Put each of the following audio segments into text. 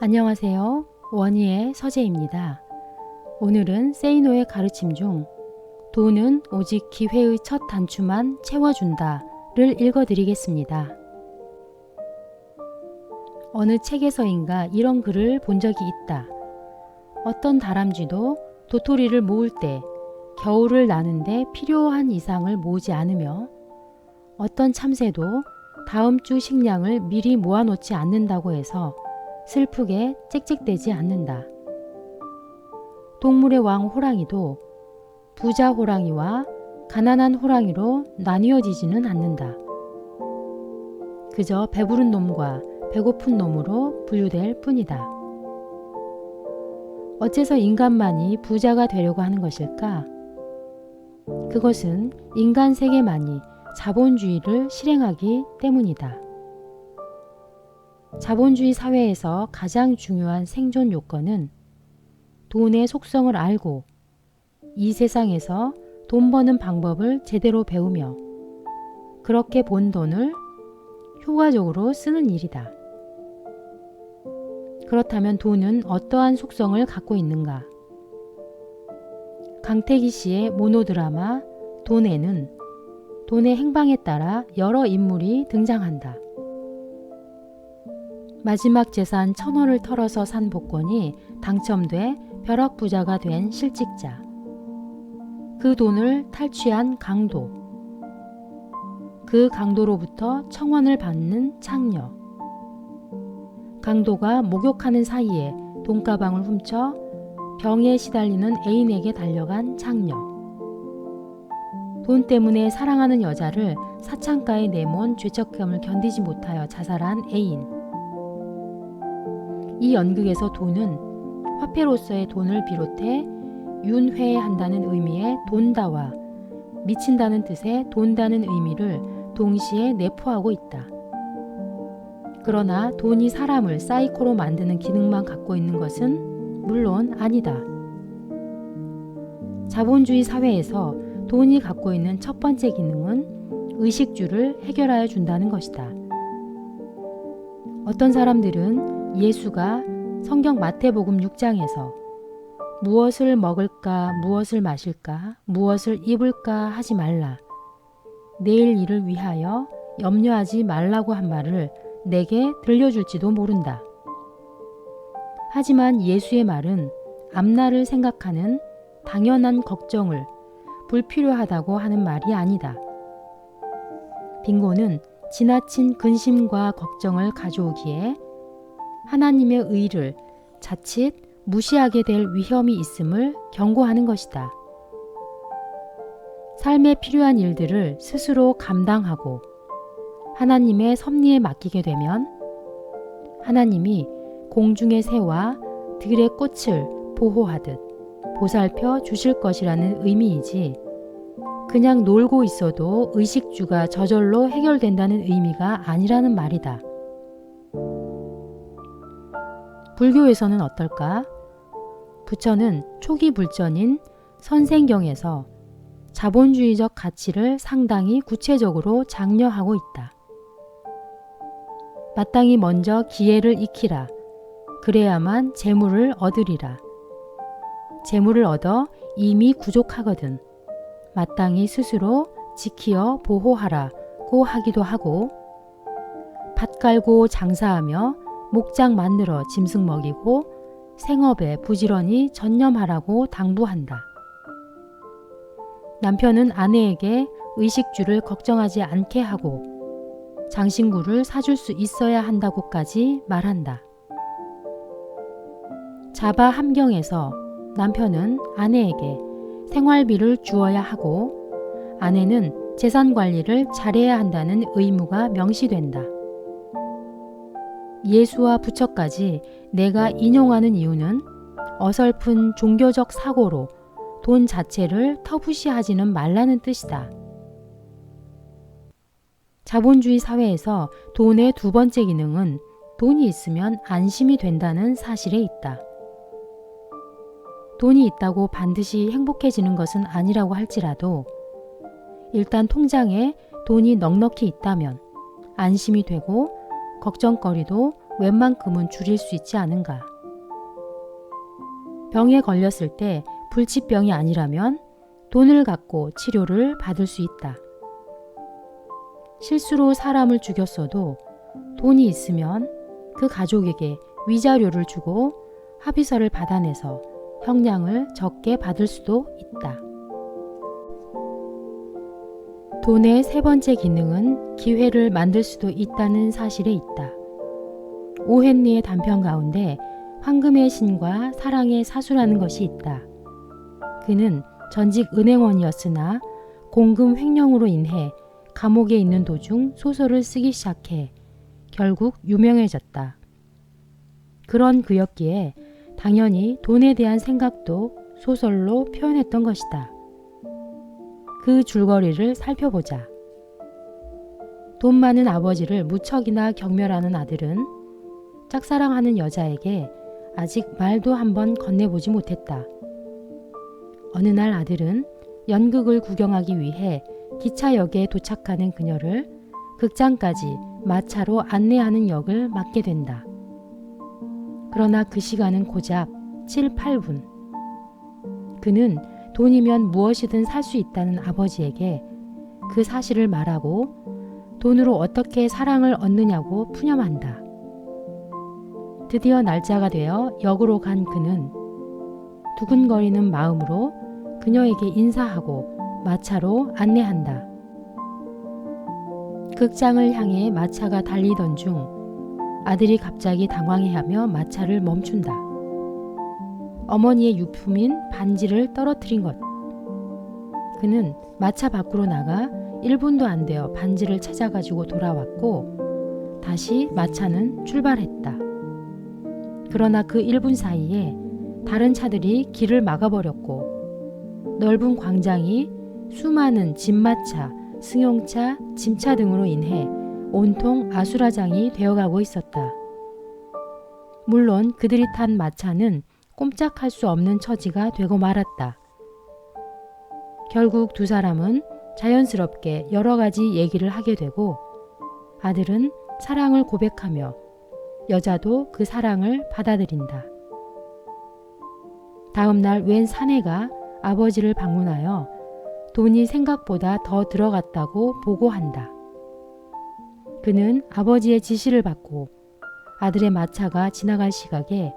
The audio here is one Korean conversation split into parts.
안녕하세요. 원희의 서재입니다. 오늘은 세이노의 가르침 중 돈은 오직 기회의 첫 단추만 채워준다를 읽어드리겠습니다. 어느 책에서인가 이런 글을 본 적이 있다. 어떤 다람쥐도 도토리를 모을 때 겨울을 나는데 필요한 이상을 모으지 않으며 어떤 참새도 다음 주 식량을 미리 모아놓지 않는다고 해서 슬프게 짹짹대지 않는다. 동물의 왕 호랑이도 부자 호랑이와 가난한 호랑이로 나뉘어지지는 않는다. 그저 배부른 놈과 배고픈 놈으로 분류될 뿐이다. 어째서 인간만이 부자가 되려고 하는 것일까? 그것은 인간 세계만이 자본주의를 실행하기 때문이다. 자본주의 사회에서 가장 중요한 생존 요건은 돈의 속성을 알고 이 세상에서 돈 버는 방법을 제대로 배우며 그렇게 본 돈을 효과적으로 쓰는 일이다. 그렇다면 돈은 어떠한 속성을 갖고 있는가? 강태기 씨의 모노드라마 돈에는 돈의 행방에 따라 여러 인물이 등장한다. 마지막 재산 1,000원을 털어서 산 복권이 당첨돼 벼락부자가 된 실직자. 그 돈을 탈취한 강도. 그 강도로부터 청원을 받는 창녀. 강도가 목욕하는 사이에 돈가방을 훔쳐 병에 시달리는 애인에게 달려간 창녀. 돈 때문에 사랑하는 여자를 사창가에 내몬 죄책감을 견디지 못하여 자살한 애인. 이 연극에서 돈은 화폐로서의 돈을 비롯해 윤회한다는 의미의 돈다와 미친다는 뜻의 돈다는 의미를 동시에 내포하고 있다. 그러나 돈이 사람을 사이코로 만드는 기능만 갖고 있는 것은 물론 아니다. 자본주의 사회에서 돈이 갖고 있는 첫 번째 기능은 의식주를 해결하여 준다는 것이다. 어떤 사람들은 예수가 성경 마태복음 6장에서 무엇을 먹을까, 무엇을 마실까, 무엇을 입을까 하지 말라. 내일 일을 위하여 염려하지 말라고 한 말을 내게 들려줄지도 모른다. 하지만 예수의 말은 앞날을 생각하는 당연한 걱정을 불필요하다고 하는 말이 아니다. 빈곤은 지나친 근심과 걱정을 가져오기에 하나님의 의를 자칫 무시하게 될 위험이 있음을 경고하는 것이다. 삶에 필요한 일들을 스스로 감당하고 하나님의 섭리에 맡기게 되면 하나님이 공중의 새와 들의 꽃을 보호하듯 보살펴 주실 것이라는 의미이지 그냥 놀고 있어도 의식주가 저절로 해결된다는 의미가 아니라는 말이다. 불교에서는 어떨까? 부처는 초기 불전인 선생경에서 자본주의적 가치를 상당히 구체적으로 장려하고 있다. 마땅히 먼저 기회를 익히라. 그래야만 재물을 얻으리라. 재물을 얻어 이미 부족하거든 마땅히 스스로 지키어 보호하라고 하기도 하고 밭 갈고 장사하며 목장 만들어 짐승 먹이고 생업에 부지런히 전념하라고 당부한다. 남편은 아내에게 의식주를 걱정하지 않게 하고 장신구를 사줄 수 있어야 한다고까지 말한다. 자바 함경에서 남편은 아내에게 생활비를 주어야 하고 아내는 재산 관리를 잘해야 한다는 의무가 명시된다. 예수와 부처까지 내가 인용하는 이유는 어설픈 종교적 사고로 돈 자체를 터부시하지는 말라는 뜻이다. 자본주의 사회에서 돈의 두 번째 기능은 돈이 있으면 안심이 된다는 사실에 있다. 돈이 있다고 반드시 행복해지는 것은 아니라고 할지라도 일단 통장에 돈이 넉넉히 있다면 안심이 되고 걱정거리도 웬만큼은 줄일 수 있지 않은가. 병에 걸렸을 때 불치병이 아니라면 돈을 갖고 치료를 받을 수 있다. 실수로 사람을 죽였어도 돈이 있으면 그 가족에게 위자료를 주고 합의서를 받아내서 형량을 적게 받을 수도 있다. 돈의 세 번째 기능은 기회를 만들 수도 있다는 사실에 있다. 오헨리의 단편 가운데 황금의 신과 사랑의 사수라는 것이 있다. 그는 전직 은행원이었으나 공금 횡령으로 인해 감옥에 있는 도중 소설을 쓰기 시작해 결국 유명해졌다. 그런 그였기에 당연히 돈에 대한 생각도 소설로 표현했던 것이다. 그 줄거리를 살펴보자. 돈 많은 아버지를 무척이나 경멸하는 아들은 짝사랑하는 여자에게 아직 말도 한번 건네보지 못했다. 어느 날 아들은 연극을 구경하기 위해 기차역에 도착하는 그녀를 극장까지 마차로 안내하는 역을 맡게 된다. 그러나 그 시간은 고작 7, 8분. 그는 돈이면 무엇이든 살 수 있다는 아버지에게 그 사실을 말하고 돈으로 어떻게 사랑을 얻느냐고 푸념한다. 드디어 날짜가 되어 역으로 간 그는 두근거리는 마음으로 그녀에게 인사하고 마차로 안내한다. 극장을 향해 마차가 달리던 중 아들이 갑자기 당황해하며 마차를 멈춘다. 어머니의 유품인 반지를 떨어뜨린 것. 그는 마차 밖으로 나가 1분도 안 되어 반지를 찾아가지고 돌아왔고 다시 마차는 출발했다. 그러나 그 1분 사이에 다른 차들이 길을 막아버렸고 넓은 광장이 수많은 집마차, 승용차, 짐차 등으로 인해 온통 아수라장이 되어가고 있었다. 물론 그들이 탄 마차는 꼼짝할 수 없는 처지가 되고 말았다. 결국 두 사람은 자연스럽게 여러 가지 얘기를 하게 되고 아들은 사랑을 고백하며 여자도 그 사랑을 받아들인다. 다음 날 웬 사내가 아버지를 방문하여 돈이 생각보다 더 들어갔다고 보고한다. 그는 아버지의 지시를 받고 아들의 마차가 지나갈 시각에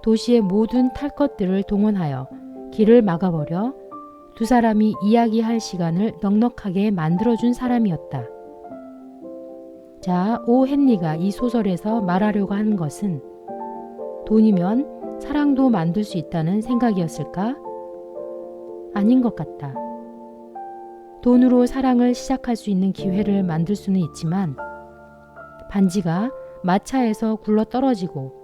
도시의 모든 탈 것들을 동원하여 길을 막아버려 두 사람이 이야기할 시간을 넉넉하게 만들어준 사람이었다. 자, 오 헨리가 이 소설에서 말하려고 하는 것은 돈이면 사랑도 만들 수 있다는 생각이었을까? 아닌 것 같다. 돈으로 사랑을 시작할 수 있는 기회를 만들 수는 있지만 반지가 마차에서 굴러 떨어지고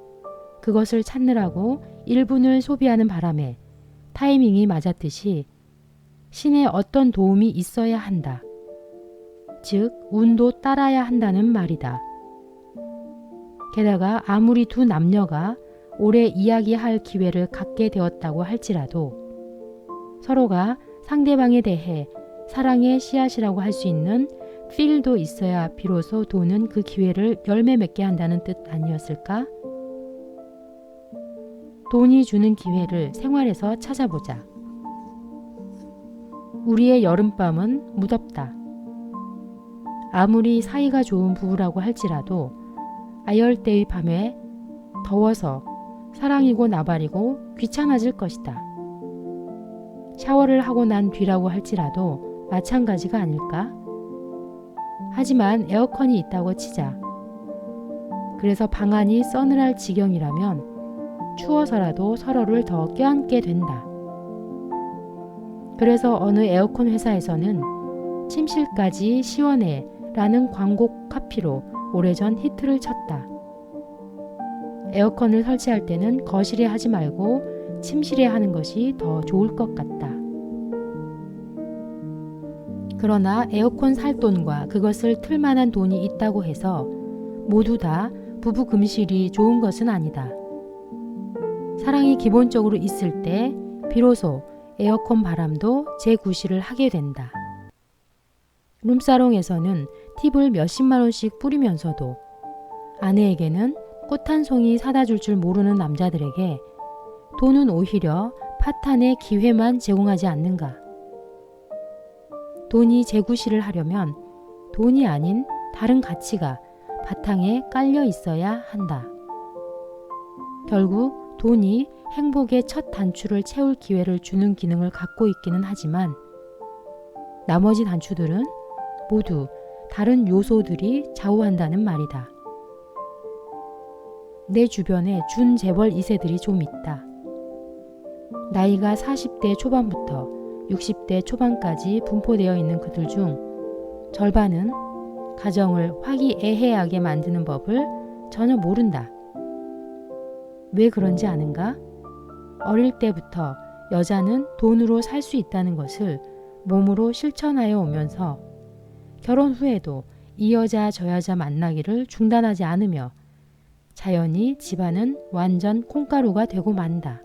그것을 찾느라고 1분을 소비하는 바람에 타이밍이 맞았듯이 신의 어떤 도움이 있어야 한다. 즉 운도 따라야 한다는 말이다. 게다가 아무리 두 남녀가 오래 이야기할 기회를 갖게 되었다고 할지라도 서로가 상대방에 대해 사랑의 씨앗이라고 할 수 있는 필도 있어야 비로소 돈은 그 기회를 열매 맺게 한다는 뜻 아니었을까? 돈이 주는 기회를 생활에서 찾아보자. 우리의 여름밤은 무덥다. 아무리 사이가 좋은 부부라고 할지라도 아열대의 밤에 더워서 사랑이고 나발이고 귀찮아질 것이다. 샤워를 하고 난 뒤라고 할지라도 마찬가지가 아닐까? 하지만 에어컨이 있다고 치자. 그래서 방안이 서늘할 지경이라면 추워서라도 서로를 더 껴안게 된다. 그래서 어느 에어컨 회사에서는 침실까지 시원해 라는 광고 카피로 오래전 히트를 쳤다. 에어컨을 설치할 때는 거실에 하지 말고 침실에 하는 것이 더 좋을 것 같다. 그러나 에어컨 살 돈과 그것을 틀 만한 돈이 있다고 해서 모두 다 부부 금실이 좋은 것은 아니다. 사랑이 기본적으로 있을 때 비로소 에어컨 바람도 재구실을 하게 된다. 룸사롱에서는 팁을 몇십만 원씩 뿌리면서도 아내에게는 꽃 한 송이 사다 줄 줄 모르는 남자들에게 돈은 오히려 파탄의 기회만 제공하지 않는가? 돈이 재구실을 하려면 돈이 아닌 다른 가치가 바탕에 깔려 있어야 한다. 결국 돈이 행복의 첫 단추를 채울 기회를 주는 기능을 갖고 있기는 하지만 나머지 단추들은 모두 다른 요소들이 좌우한다는 말이다. 내 주변에 준재벌 2세들이 좀 있다. 나이가 40대 초반부터 60대 초반까지 분포되어 있는 그들 중 절반은 가정을 화기애애하게 만드는 법을 전혀 모른다. 왜 그런지 아는가? 어릴 때부터 여자는 돈으로 살 수 있다는 것을 몸으로 실천하여 오면서 결혼 후에도 이 여자 저 여자 만나기를 중단하지 않으며 자연히 집안은 완전 콩가루가 되고 만다.